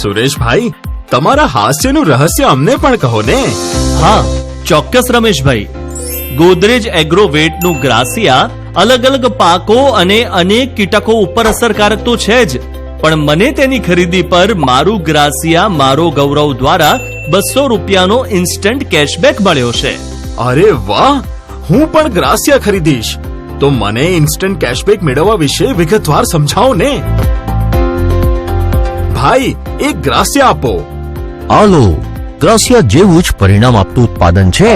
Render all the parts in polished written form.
સુરેશભાઈ, તમારા હાસ્યનું રહસ્ય અમને પણ કહો ને. હા ચોક્કસ રમેશભાઈ. ગોદરેજ એગ્રોવેટનું ગ્રાસિયા અલગ અલગ પાકો અને અનેક કીટકો ઉપર અસરકારક તો છે જ, પણ મને તેની ખરીદી પર મારું ગ્રાસિયા મારો ગૌરવ દ્વારા 200 રૂપિયાનો ઇન્સ્ટન્ટ કેશબેક મળ્યો છે. અરે વાહ, હું પણ ગ્રાસિયા ખરીદીશ. તો મને ઇન્સ્ટન્ટ કેશબેક મેળવવા વિશે વિગતવાર સમજાવો ને. ભાઈ, એક ગ્રાસિયા આપો. આલો, ગ્રાસિયા જેવું જ પરિણામ આપતું ઉત્પાદન છે.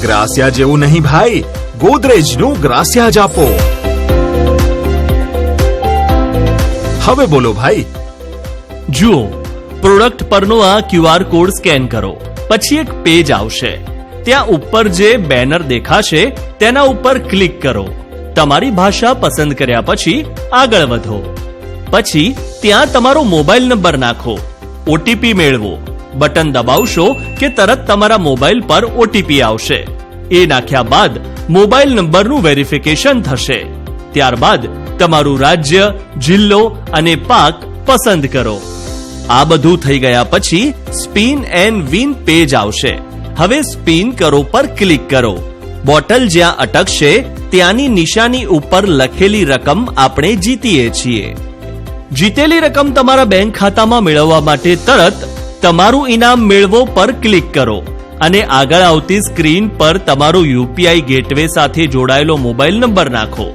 ગ્રાસિયા જેવું નહીં ભાઈ, ગોદરેજનું ગ્રાસિયા જ આપો. હવે બોલો ભાઈ. જુઓ, પ્રોડક્ટ પરનો આ QR કોડ સ્કેન કરો, પછી એક પેજ આવશે. ત્યાં ઉપર જે બેનર દેખાશે તેના ઉપર ક્લિક કરો. તમારી ભાષા પસંદ કર્યા પછી આગળ વધો. પછી ત્યાં તમારો મોબાઈલ નંબર નાખો, ઓટીપી મેળવો. બટન દબાવશો કે તરત તમારા મોબાઈલ પર ઓટીપી આવશે. એ નાખ્યા બાદ મોબાઈલ નંબરનું વેરિફિકેશન થશે. ત્યારબાદ તમારું રાજ્ય, જિલ્લો અને પાક પસંદ કરો. આ બધું થઈ ગયા પછી સ્પિન એન્ડ વિન પેજ આવશે. હવે સ્પિન કરો પર ક્લિક કરો. બોટલ જ્યાં અટકશે ત્યાંની નિશાની ઉપર લખેલી રકમ આપણે જીતીએ છીએ. જીતેલી રકમ તમારા બેંક ખાતામાં મેળવવા માટે તરત તમારું ઇનામ મેળવો પર ક્લિક કરો અને આગળ આવતી સ્ક્રીન પર તમારો યુપીઆઈ ગેટવે સાથે જોડાયેલો મોબાઈલ નંબર નાખો.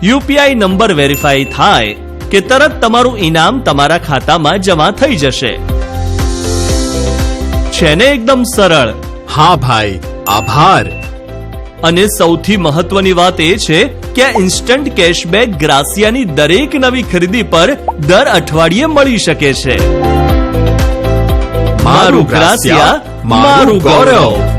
યુપીઆઈ નંબર વેરીફાઈ થાય કે તરત તમારું ઇનામ તમારા ખાતામાં જમા થઈ જશે. છે ને એકદમ સરળ? હા ભાઈ, આભાર. અને સૌથી મહત્વની વાત એ છે કે આ ઇન્સ્ટન્ટ કેશબેક ગ્રાસિયાની દરેક નવી ખરીદી પર દર અઠવાડિયે મળી શકે છે. મારું ગ્રાસિયા, મારું ગૌરવ.